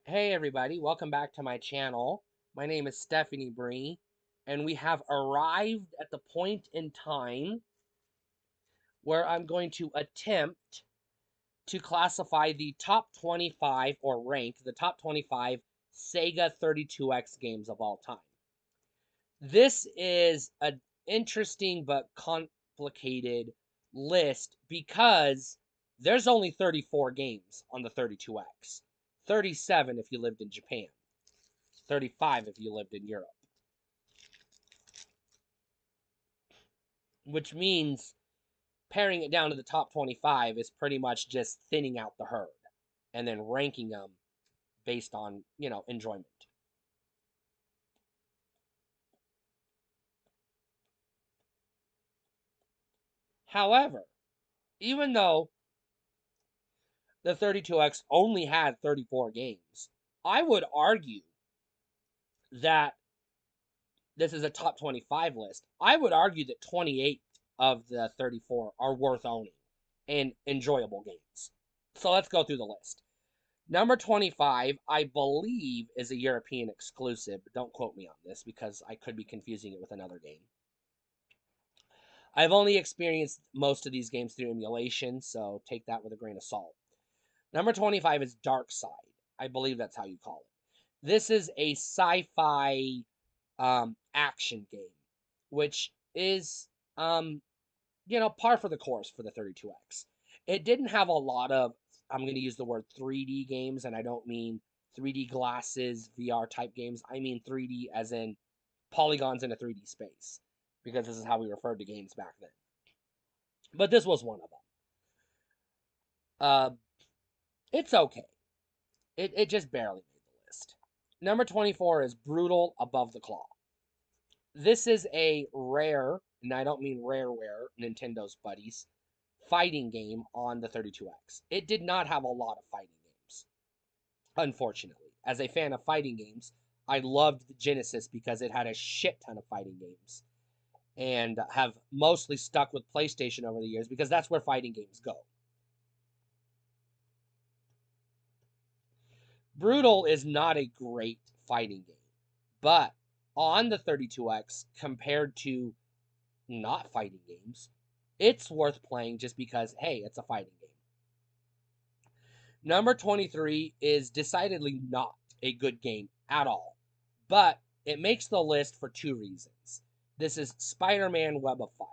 Hey everybody, welcome back to my channel. My name is Stephanie Bree, and we have arrived at the point in time where I'm going to attempt to classify the top 25 or rank the top 25 Sega 32X games of all time. This is an interesting but complicated list because there's only 34 games on the 32X. 37 if you lived in Japan. 35 if you lived in Europe. Which means paring it down to the top 25 is pretty much just thinning out the herd and then ranking them based on, enjoyment. However, even though the 32X only had 34 games, I would argue that this is a top 25 list. I would argue that 28 of the 34 are worth owning and enjoyable games. So let's go through the list. Number 25, I believe, is a European exclusive, but don't quote me on this because I could be confusing it with another game. I've only experienced most of these games through emulation, so take that with a grain of salt. Number 25 is Dark Side. I believe that's how you call it. This is a sci-fi action game, which is, par for the course for the 32X. It didn't have a lot of, I'm going to use the word 3D games, and I don't mean 3D glasses, VR type games. I mean 3D as in polygons in a 3D space, because this is how we referred to games back then. But this was one of them. Uh, it's okay. It just barely made the list. Number 24 is Brutal Above the Claw. This is a rare, and I don't mean rareware, Nintendo's buddies, fighting game on the 32X. It did not have a lot of fighting games, unfortunately. As a fan of fighting games, I loved the Genesis because it had a shit ton of fighting games and have mostly stuck with PlayStation over the years because that's where fighting games go. Brutal is not a great fighting game, but on the 32X compared to not fighting games, it's worth playing just because, hey, it's a fighting game. Number 23 is decidedly not a good game at all, but it makes the list for two reasons. This is Spider Man Web of Fire.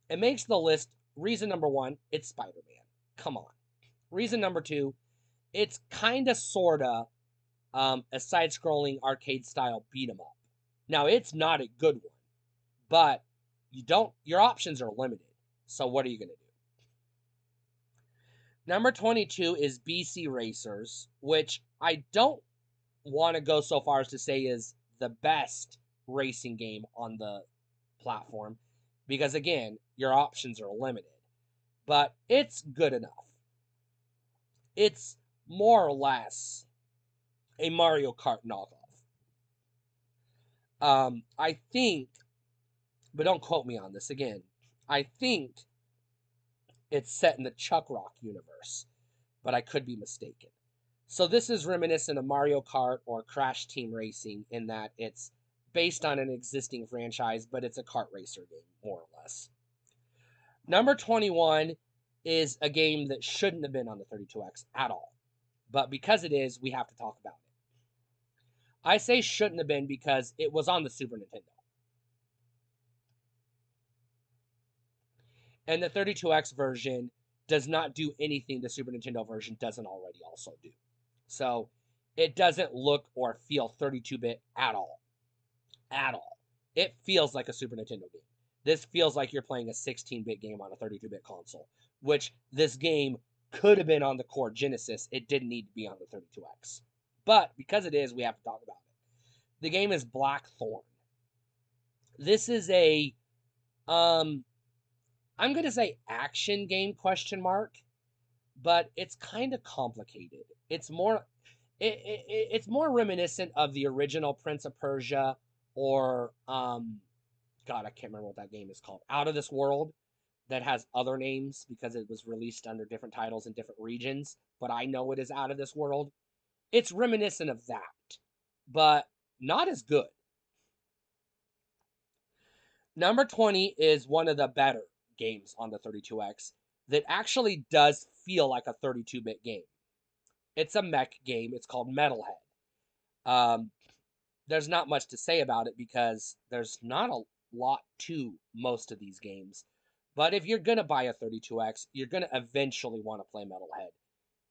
It makes the list, reason number one, it's Spider Man. Come on. Reason number two, it's kind of, sort of, a side scrolling arcade style beat 'em up. Now, it's not a good one, but your options are limited. So, what are you going to do? Number 22 is BC Racers, which I don't want to go so far as to say is the best racing game on the platform because, again, your options are limited. But it's good enough. It's more or less a Mario Kart knockoff. I think, but don't quote me on this again, I think it's set in the Chuck Rock universe, but I could be mistaken. So this is reminiscent of Mario Kart or Crash Team Racing in that it's based on an existing franchise, but it's a kart racer game, more or less. Number 21 is a game that shouldn't have been on the 32X at all. But because it is, we have to talk about it. I say shouldn't have been because it was on the Super Nintendo. And the 32X version does not do anything the Super Nintendo version doesn't already also do. So it doesn't look or feel 32-bit at all. At all. It feels like a Super Nintendo game. This feels like you're playing a 16-bit game on a 32-bit console, which this game could have been on the core Genesis. It didn't need to be on the 32X. But because it is, we have to talk about it. The game is Blackthorn. This is a I'm going to say action game question mark, but it's kind of complicated. It's more reminiscent of the original Prince of Persia or God, I can't remember what that game is called. Out of This World, that has other names because it was released under different titles in different regions, but I know it is Out of This World. It's reminiscent of that, but not as good. Number 20 is one of the better games on the 32X that actually does feel like a 32-bit game. It's a mech game. It's called Metalhead. Um, there's not much to say about it because there's not a lot to most of these games. But if you're going to buy a 32X, you're going to eventually want to play Metalhead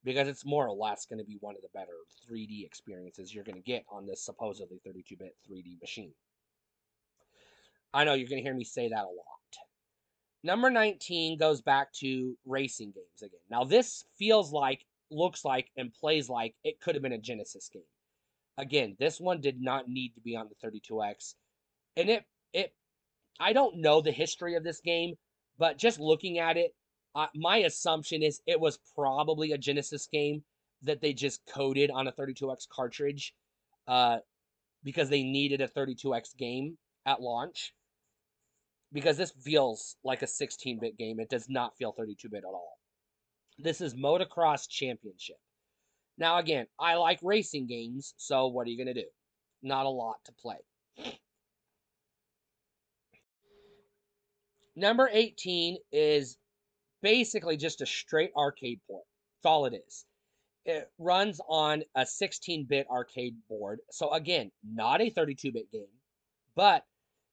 because it's more or less going to be one of the better 3D experiences you're going to get on this supposedly 32-bit 3D machine. I know you're going to hear me say that a lot. Number 19 goes back to racing games again. Now this feels like, looks like, and plays like it could have been a Genesis game. Again, this one did not need to be on the 32X. And I don't know the history of this game, but just looking at it, my assumption is it was probably a Genesis game that they just coded on a 32X cartridge because they needed a 32X game at launch. Because this feels like a 16-bit game. It does not feel 32-bit at all. This is Motocross Championship. Now, again, I like racing games, so what are you going to do? Not a lot to play. Number 18 is basically just a straight arcade port. That's all it is. It runs on a 16-bit arcade board. So again, not a 32-bit game, but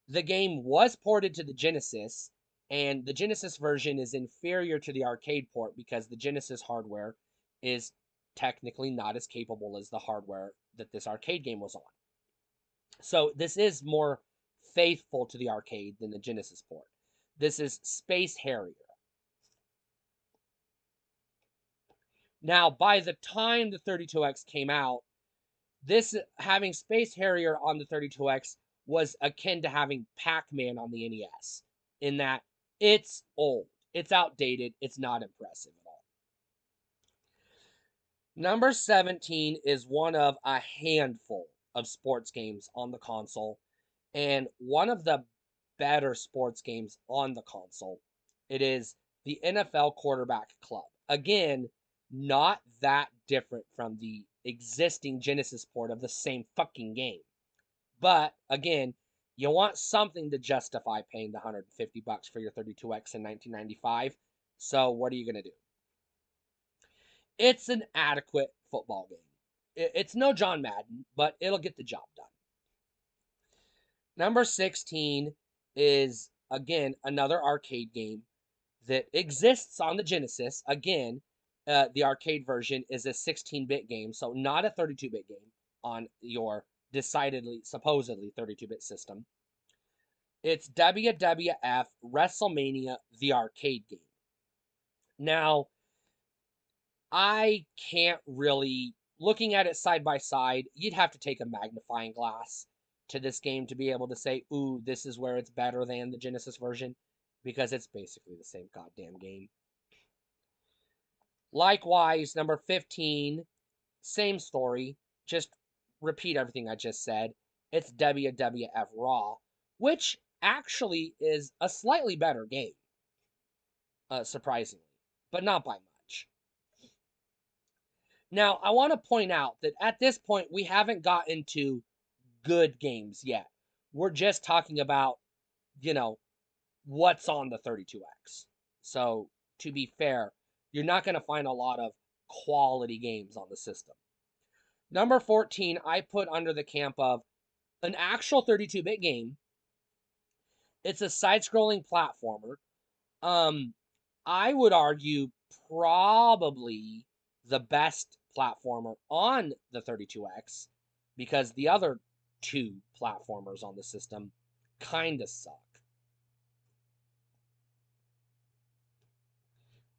the game was ported to the Genesis, and the Genesis version is inferior to the arcade port because the Genesis hardware is technically not as capable as the hardware that this arcade game was on. So this is more faithful to the arcade than the Genesis port. This is Space Harrier. Now, by the time the 32X came out, this having Space Harrier on the 32X was akin to having Pac-Man on the NES, in that it's old, it's outdated, it's not impressive at all. Number 17 is one of a handful of sports games on the console, and one of the better sports games on the console. It is the NFL Quarterback Club. Again, not that different from the existing Genesis port of the same fucking game. But again, you want something to justify paying the $150 for your 32X in 1995. So what are you going to do? It's an adequate football game. It's no John Madden, but it'll get the job done. Number 16 is, again, another arcade game that exists on the Genesis. Again, the arcade version is a 16-bit game, so not a 32-bit game on your decidedly, supposedly 32-bit system. It's WWF WrestleMania, the arcade game. Now, I can't really, looking at it side by side, you'd have to take a magnifying glass to this game to be able to say, ooh, this is where it's better than the Genesis version, because it's basically the same goddamn game. Likewise, number 15, same story, just repeat everything I just said. It's WWF Raw, which actually is a slightly better game, surprisingly, but not by much. Now, I want to point out that at this point, we haven't gotten to good games yet. We're just talking about, what's on the 32X. So, to be fair, you're not going to find a lot of quality games on the system. Number 14, I put under the camp of an actual 32-bit game. It's a side-scrolling platformer. I would argue probably the best platformer on the 32X because the other two platformers on the system kind of suck.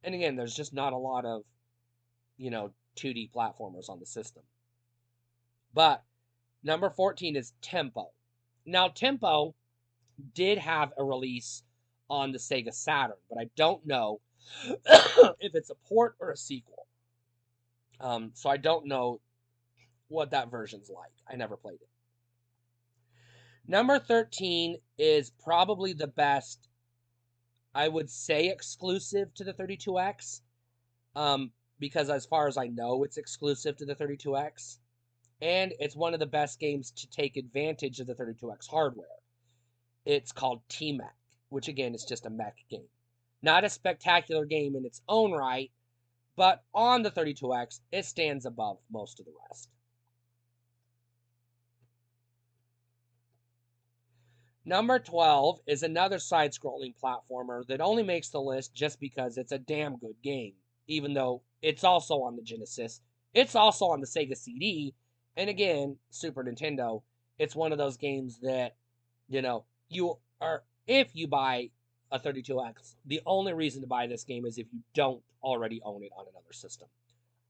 And again, there's just not a lot of, 2D platformers on the system. But number 14 is Tempo. Now, Tempo did have a release on the Sega Saturn, but I don't know if it's a port or a sequel. So I don't know what that version's like. I never played it. Number 13 is probably the best, I would say, exclusive to the 32X. because as far as I know, it's exclusive to the 32X. And it's one of the best games to take advantage of the 32X hardware. It's called T-Mech, which again is just a mech game. Not a spectacular game in its own right, but on the 32X, it stands above most of the rest. Number 12 is another side-scrolling platformer that only makes the list just because it's a damn good game, even though it's also on the Genesis. It's also on the Sega CD, and again, Super Nintendo. It's one of those games that, you are, if you buy a 32X, the only reason to buy this game is if you don't already own it on another system.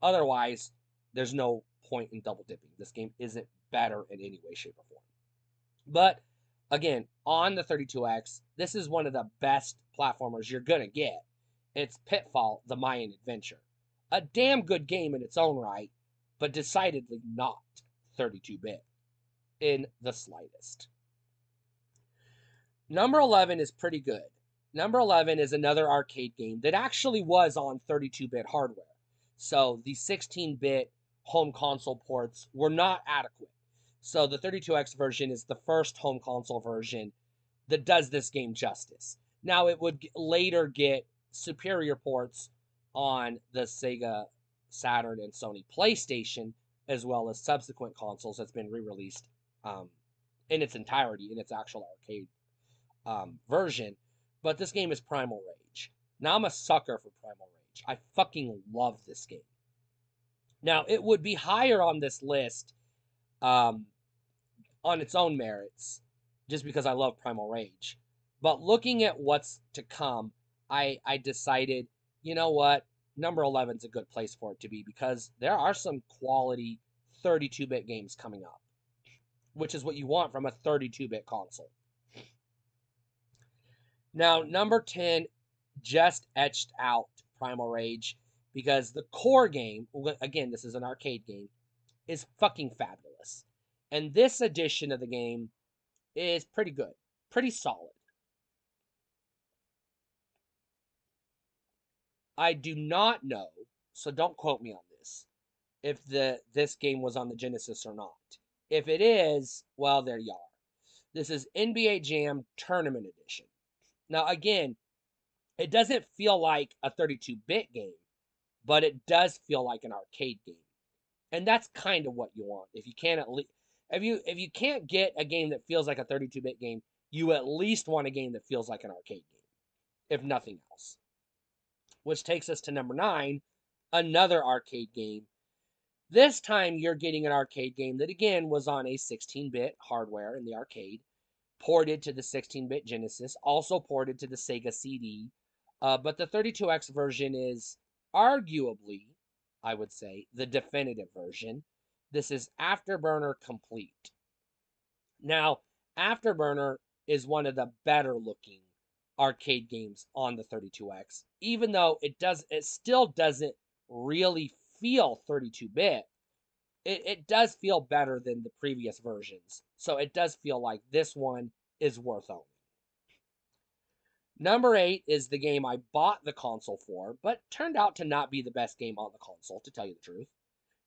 Otherwise, there's no point in double dipping. This game isn't better in any way, shape, or form. But again, on the 32X, this is one of the best platformers you're going to get. It's Pitfall, the Mayan Adventure. A damn good game in its own right, but decidedly not 32-bit in the slightest. Number 11 is pretty good. Number 11 is another arcade game that actually was on 32-bit hardware. So the 16-bit home console ports were not adequate. So the 32X version is the first home console version that does this game justice. Now it would later get superior ports on the Sega Saturn and Sony PlayStation, as well as subsequent consoles that's been re-released in its entirety in its actual arcade version. But this game is Primal Rage. Now I'm a sucker for Primal Rage. I fucking love this game. Now it would be higher on this list on its own merits, just because I love Primal Rage. But looking at what's to come, I decided, you know what? Number 11 is a good place for it to be because there are some quality 32-bit games coming up, which is what you want from a 32-bit console. Now, number 10 just etched out Primal Rage because the core game, again, this is an arcade game, is fucking fabulous. And this edition of the game is pretty good, pretty solid. I do not know, so don't quote me on this, if this game was on the Genesis or not. If it is, well, there you are. This is NBA Jam Tournament Edition. Now, again, it doesn't feel like a 32-bit game, but it does feel like an arcade game. And that's kind of what you want. If you can't at least if you can't get a game that feels like a 32-bit game, you at least want a game that feels like an arcade game, if nothing else. Which takes us to number 9, another arcade game. This time you're getting an arcade game that again was on a 16-bit hardware in the arcade, ported to the 16-bit Genesis, also ported to the Sega CD. But the 32X version is arguably, I would say, the definitive version. This is Afterburner Complete. Now, Afterburner is one of the better looking arcade games on the 32X, even though it still doesn't really feel 32-bit. It does feel better than the previous versions. So it does feel like this one is worth owning. Number 8 is the game I bought the console for, but turned out to not be the best game on the console, to tell you the truth.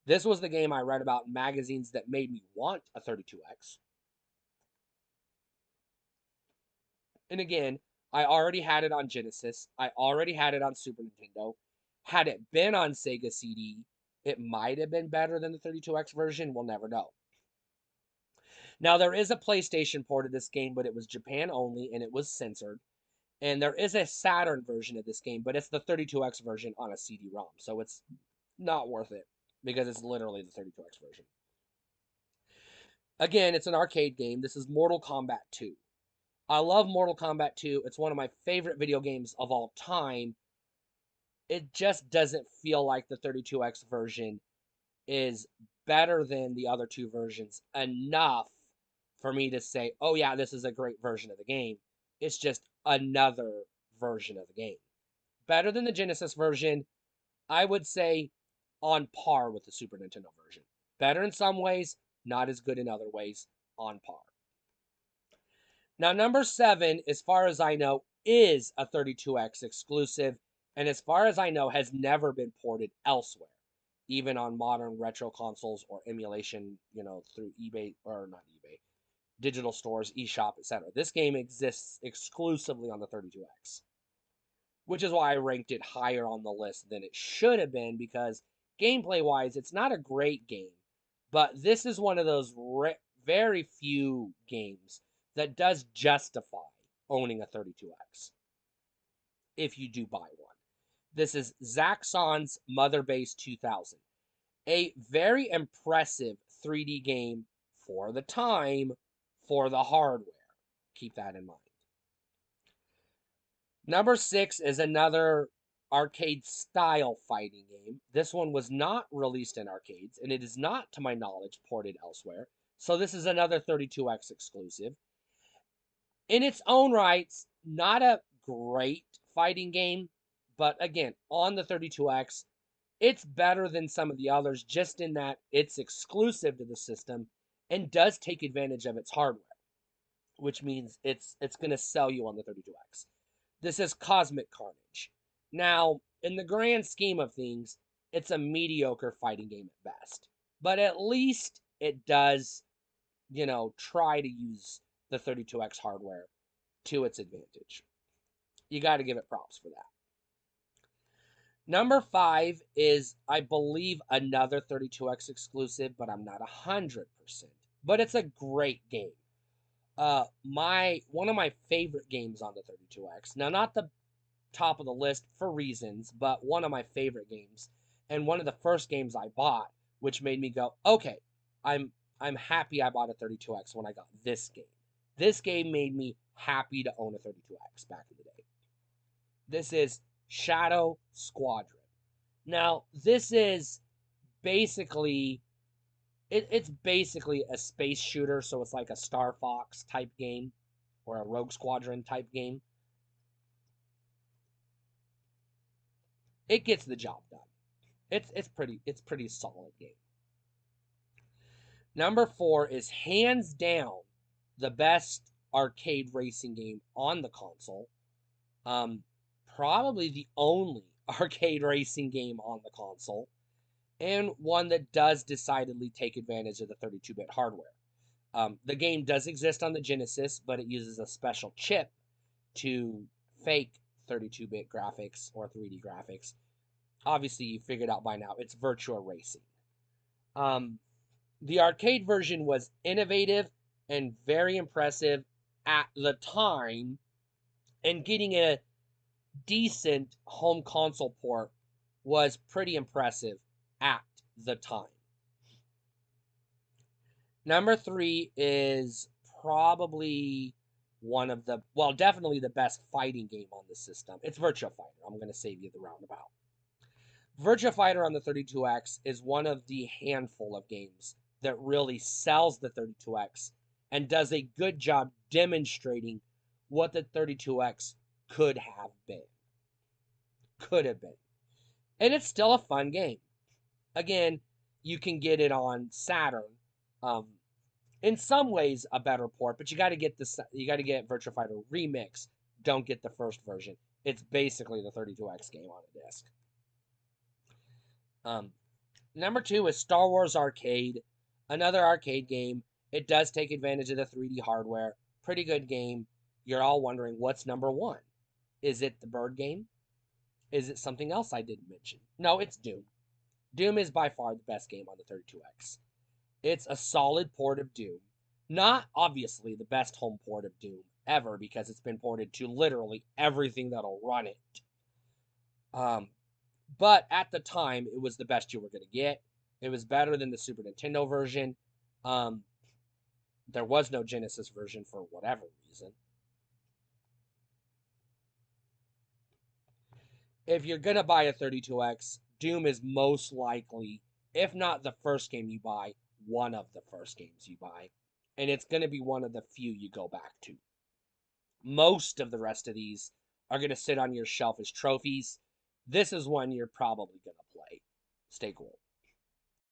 This was the game I read about in magazines that made me want a 32X. And again, I already had it on Genesis. I already had it on Super Nintendo. Had it been on Sega CD, it might have been better than the 32X version. We'll never know. Now, there is a PlayStation port of this game, but it was Japan only, and it was censored. And there is a Saturn version of this game, but it's the 32X version on a CD-ROM. So it's not worth it because it's literally the 32X version. Again, it's an arcade game. This is Mortal Kombat 2. I love Mortal Kombat 2. It's one of my favorite video games of all time. It just doesn't feel like the 32X version is better than the other two versions enough for me to say, oh yeah, this is a great version of the game. It's just another version of the game. Better than the Genesis version, I would say on par with the Super Nintendo version. Better in some ways, not as good in other ways, on par. Now, number 7, as far as I know, is a 32X exclusive, and as far as I know, has never been ported elsewhere, even on modern retro consoles or emulation, through eBay or not eBay, digital stores, eShop, etc. This game exists exclusively on the 32X, which is why I ranked it higher on the list than it should have been because gameplay wise, it's not a great game, but this is one of those very few games that does justify owning a 32X if you do buy one. This is Zaxxon's Mother Base 2000, a very impressive 3D game for the time, for the hardware. Keep that in mind. Number 6 is another arcade style fighting game. This one was not released in arcades, and it is not, to my knowledge, ported elsewhere. So this is another 32X exclusive. In its own rights, not a great fighting game, but again, on the 32X, it's better than some of the others just in that it's exclusive to the system and does take advantage of its hardware, which means it's going to sell you on the 32X. This is Cosmic Carnage. Now, in the grand scheme of things, it's a mediocre fighting game at best. But at least it does, try to use the 32X hardware to its advantage. You got to give it props for that. Number 5 is, I believe, another 32X exclusive, but I'm not 100%. But it's a great game. One of my favorite games on the 32X. Now, not the top of the list for reasons, but one of my favorite games, and one of the first games I bought, which made me go, okay, I'm happy I bought a 32X when I got this game. This game made me happy to own a 32X back in the day. This is Shadow Squadron. Now, this is basically it's basically a space shooter, so it's like a Star Fox type game or a Rogue Squadron type game. It gets the job done. It's pretty solid game. Number 4 is hands down the best arcade racing game on the console. Probably the only arcade racing game on the console, and one that does decidedly take advantage of the 32-bit hardware. The game does exist on the Genesis, but it uses a special chip to fake 32-bit graphics or 3D graphics. Obviously, you figured out by now, it's Virtua Racing. The arcade version was innovative and very impressive at the time, and getting a decent home console port was pretty impressive at the time. Number 3 is probably definitely the best fighting game on the system. It's Virtua Fighter. I'm going to save you the roundabout. Virtua Fighter on the 32X is one of the handful of games that really sells the 32X and does a good job demonstrating what the 32X could have been. Could have been. And it's still a fun game. Again, you can get it on Saturn. In some ways, a better port, but you got to get Virtua Fighter Remix. Don't get the first version. It's basically the 32X game on a disc. Number 2 is Star Wars Arcade, another arcade game. It does take advantage of the 3D hardware. Pretty good game. You're all wondering, what's number 1? Is it the bird game? Is it something else I didn't mention? No, it's Doom. Doom is by far the best game on the 32X. It's a solid port of Doom. Not obviously the best home port of Doom ever, because it's been ported to literally everything that'll run it. But at the time, it was the best you were going to get. It was better than the Super Nintendo version. There was no Genesis version for whatever reason. If you're going to buy a 32X, Doom is most likely, if not the first game you buy, one of the first games you buy. And it's going to be one of the few you go back to. Most of the rest of these are going to sit on your shelf as trophies. This is one you're probably going to play. Stay cool.